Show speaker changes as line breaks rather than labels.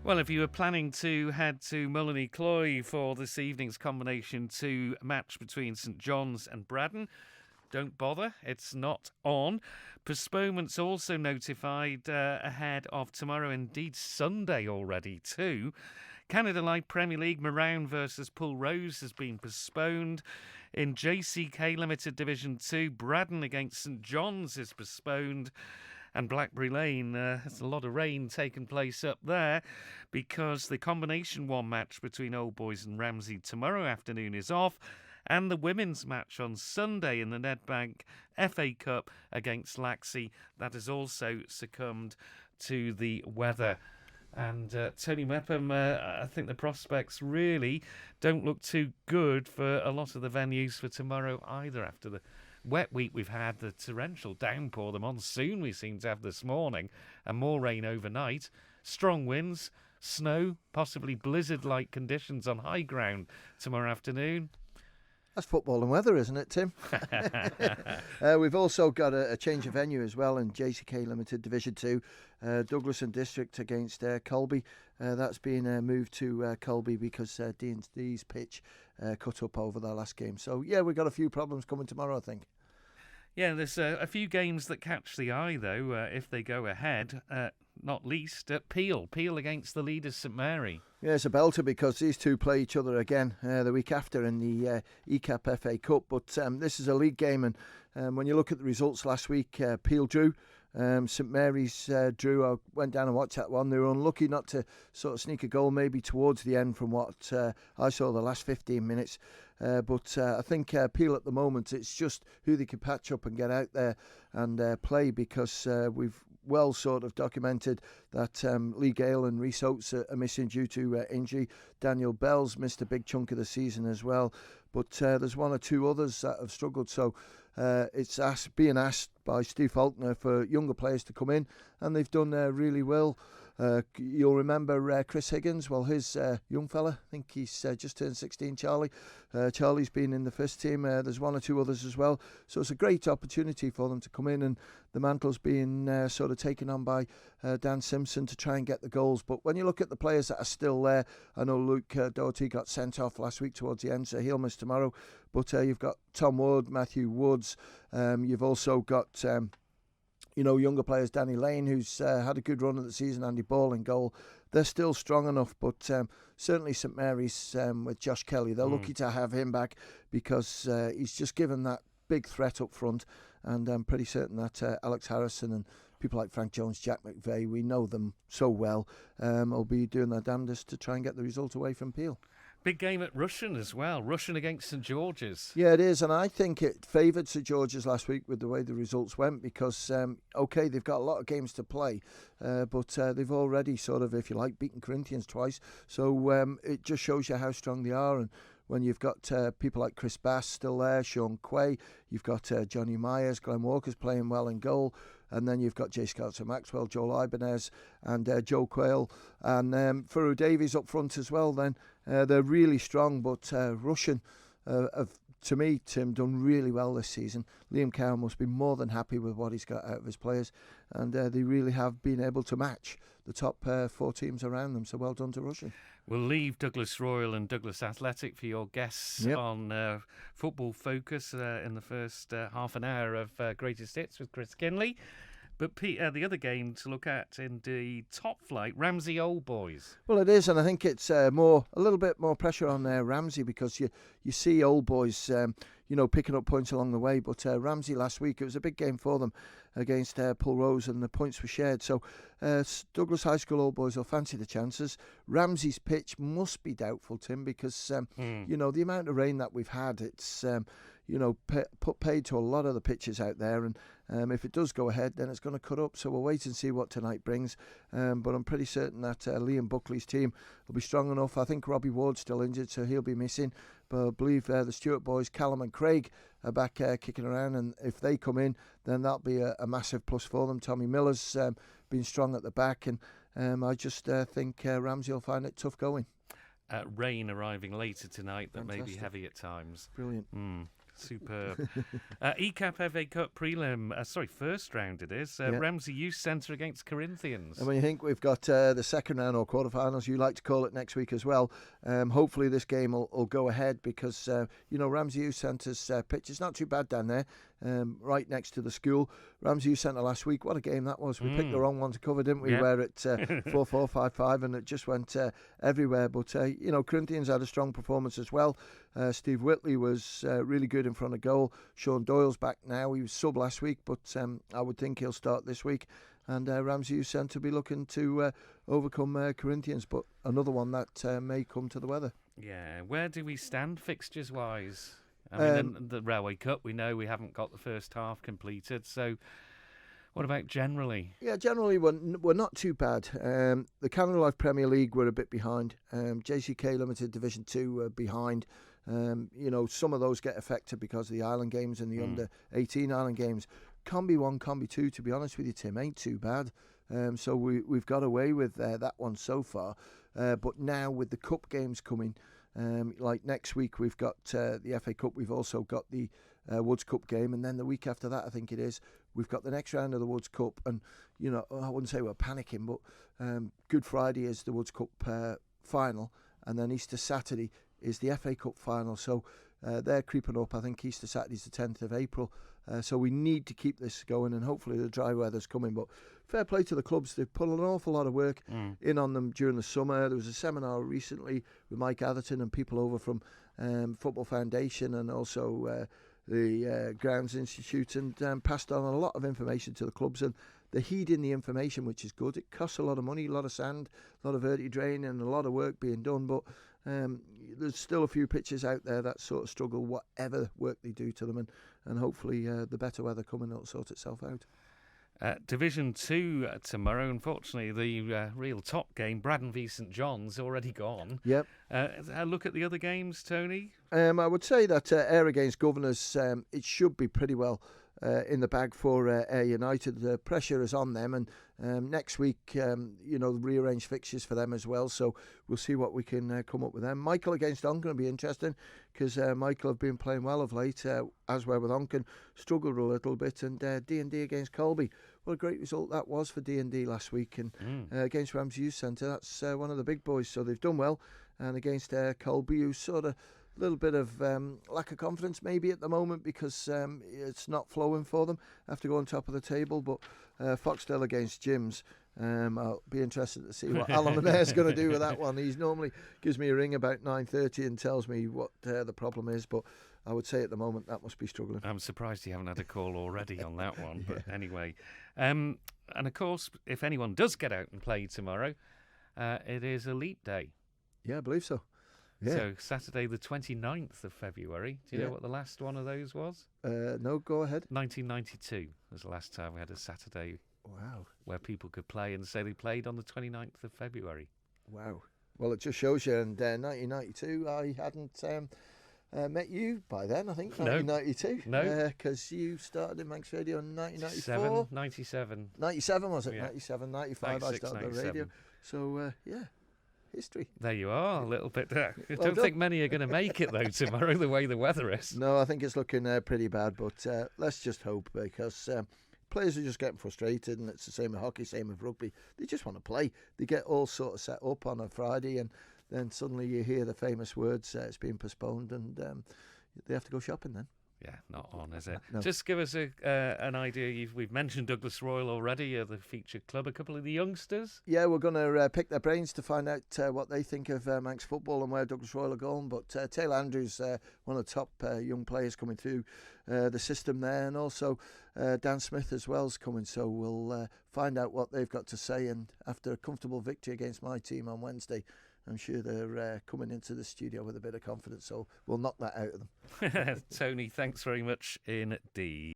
Well, if you were planning to head to Mullany Cloy for this evening's combination 2 match between St John's and Braddon, don't bother, it's not on. Postponements also notified ahead of tomorrow, indeed Sunday already too. Canada Light Premier League, Marown versus Pulrose has been postponed. In JCK Limited Division 2, Braddon against St John's is postponed. And Blackberry Lane, there's a lot of rain taking place up there because the Combination 1 match between Old Boys and Ramsey tomorrow afternoon is off. And the women's match on Sunday in the Nedbank FA Cup against Laxey, that has also succumbed to the weather. And Tony Mepham, I think the prospects really don't look too good for a lot of the venues for tomorrow either after the wet week we've had, the torrential downpour, the monsoon we seem to have this morning, and more rain overnight, strong winds, snow, possibly blizzard-like conditions on high ground tomorrow afternoon.
That's football and weather, isn't it, Tim? We've also got a change of venue as well in JCK Limited Division 2. Douglas and District against Colby. That's been moved to Colby because D&D's pitch cut up over their last game. So, yeah, we've got a few problems coming tomorrow, I think.
Yeah, there's a few games that catch the eye, though, if they go ahead, not least at Peel. Peel against the leaders, St Mary.
Yeah, it's a belter because these two play each other again the week after in the ECAP FA Cup. But this is a league game, and when you look at the results last week, Peel drew. St Mary's drew. I went down and watched that one. They were unlucky not to sort of sneak a goal maybe towards the end from what I saw the last 15 minutes. But I think Peel at the moment, it's just who they can patch up and get out there and play, because we've well sort of documented that Lee Gale and Rhys Oates are missing due to injury. Daniel Bell's missed a big chunk of the season as well. But there's one or two others that have struggled. So it's being asked by Steve Faulkner for younger players to come in, and they've done really well. You'll remember Chris Higgins. Well, his young fella, I think he's just turned 16, Charlie. Charlie's been in the first team. There's one or two others as well. So it's a great opportunity for them to come in, and the mantle's being sort of taken on by Dan Simpson to try and get the goals. But when you look at the players that are still there, I know Luke Doherty got sent off last week towards the end, so he'll miss tomorrow. But you've got Tom Wood, Matthew Woods. You've also got younger players, Danny Lane, who's had a good run of the season, Andy Ball in goal. They're still strong enough, but certainly St Mary's with Josh Kelly, they're lucky to have him back, because he's just given that big threat up front, and I'm pretty certain that Alex Harrison and people like Frank Jones, Jack McVeigh, we know them so well, will be doing their damnedest to try and get the result away from Peel.
Big game at Rushen as well. Rushen against St George's.
Yeah, it is, and I think it favoured St George's last week with the way the results went, because, they've got a lot of games to play, but they've already sort of, if you like, beaten Corinthians twice. So it just shows you how strong they are. And when you've got people like Chris Bass still there, Sean Quay, you've got Johnny Myers, Glenn Walker's playing well in goal, and then you've got Jay Scouts and Maxwell, Joel Ibanez and Joe Quayle, and Furu Davies up front as well. Then they're really strong, but Rushen have, to me, Tim, done really well this season. Liam Carroll must be more than happy with what he's got out of his players, and they really have been able to match the top 4 teams around them, so well done to Rushen.
We'll leave Douglas Royal and Douglas Athletic for your guests on Football Focus in the first half an hour of Greatest Hits with Chris Kinley. But the other game to look at in the top flight, Ramsey Old Boys.
Well, it is, and I think it's a little bit more pressure on Ramsey, because you see Old Boys, picking up points along the way. But Ramsey last week, it was a big game for them against Pulrose, and the points were shared. So Douglas High School Old Boys will fancy the chances. Ramsey's pitch must be doubtful, Tim, because the amount of rain that we've had, it's put paid to a lot of the pitches out there, and if it does go ahead, then it's going to cut up. So we'll wait and see what tonight brings. But I'm pretty certain that Liam Buckley's team will be strong enough. I think Robbie Ward's still injured, so he'll be missing. But I believe the Stewart boys, Callum and Craig, are back kicking around, and if they come in, then that'll be a massive plus for them. Tommy Miller's been strong at the back, and I just think Ramsey will find it tough going.
Rain arriving later tonight that may be heavy at times.
Brilliant.
Superb. ECAP FA Cup prelim, first round it is. Ramsey Youth Centre against Corinthians.
And when you think we've got the second round or quarterfinals, you like to call it, next week as well, hopefully this game will go ahead because, Ramsey Youth Centre's pitch is not too bad down there, right next to the school. Ramsey Youth Centre last week, what a game that was. We picked the wrong one to cover, didn't we?
Yeah.
Where it 4-4, 5-5, and it just went everywhere. But, Corinthians had a strong performance as well. Steve Whitley was really good in front of goal. Sean Doyle's back now. He was sub last week, but I would think he'll start this week. And Ramsey Youth Centre will be looking to overcome Corinthians, but another one that may come to the weather.
Yeah, where do we stand fixtures-wise? I mean, the Railway Cup, we know we haven't got the first half completed, so what about generally?
Yeah, generally we're not too bad. The Canada Life Premier League were a bit behind. JCK Limited Division 2 were behind. Some of those get affected because of the island games and the under-18 island games. Combi 1, Combi 2, to be honest with you, Tim, ain't too bad. So we've got away with that one so far. But now with the cup games coming, like next week we've got the FA Cup, we've also got the Woods Cup game, and then the week after that, I think it is, we've got the next round of the Woods Cup. And, I wouldn't say we're panicking, but Good Friday is the Woods Cup final, and then Easter Saturday is the FA Cup final. So they're creeping up. I think Easter Saturday's the 10th of April. So we need to keep this going, and hopefully the dry weather's coming. But fair play to the clubs. They've put an awful lot of work in on them during the summer. There was a seminar recently with Mike Atherton and people over from Football Foundation and also the Grounds Institute, and passed on a lot of information to the clubs. And they're heeding the information, which is good. It costs a lot of money, a lot of sand, a lot of verti drain, and a lot of work being done. But there's still a few pitches out there that sort of struggle, whatever work they do to them, and hopefully the better weather coming will sort itself out.
Division 2 tomorrow. Unfortunately, the real top game, Braddon v St John's, already gone. Yep. Look at the other games, Tony.
I would say that Ayr against Governors, it should be pretty well in the bag for Ayr United. The pressure is on them, and next week, rearrange fixtures for them as well. So we'll see what we can come up with them. Michael against Onken will be interesting because Michael have been playing well of late, as well with Onken. Struggled a little bit, and D&D against Colby. What a great result that was for D&D last week, and against Ramsey Youth Centre. That's one of the big boys, so they've done well. And against Colby, who's sort of little bit of lack of confidence maybe at the moment because it's not flowing for them after going top of the table. But Foxdale against Jims, I'll be interested to see what Alan Lemaire going to do with that one. He's normally gives me a ring about 9:30 and tells me what the problem is, but I would say at the moment that must be struggling.
I'm surprised you haven't had a call already on that one. But anyway, and of course, if anyone does get out and play tomorrow, it is Elite Day.
Yeah, I believe so. Yeah.
So Saturday the 29th of February. Do you know what the last one of those was?
No, go ahead.
1992 was the last time we had a Saturday where people could play, and say they played on the 29th of February.
Wow. Well, it just shows you, and 1992, I hadn't met you by then, I think, 1992.
No.
Because you started in Manx Radio in 1994.
97.
97, was it?
Yeah.
97, 95,
96,
I started the radio. So, history.
There you are, a little bit. I
Well
don't
done.
think many are going to make it, though, tomorrow, the way the weather is.
No, I think it's looking pretty bad, but let's just hope, because players are just getting frustrated, and it's the same with hockey, same with rugby. They just want to play. They get all sort of set up on a Friday, and then suddenly you hear the famous words, it's been postponed, and they have to go shopping then.
Yeah, not on, is it?
No.
Just give us an idea. We've mentioned Douglas Royal already, the featured club. A couple of the youngsters.
Yeah, we're going to pick their brains to find out what they think of Manx football and where Douglas Royal are going. But Taylor Andrews, one of the top young players coming through the system there, and also Dan Smith as well is coming. So we'll find out what they've got to say. And after a comfortable victory against my team on Wednesday, I'm sure they're coming into the studio with a bit of confidence, so we'll knock that out of them.
Tony, thanks very much indeed.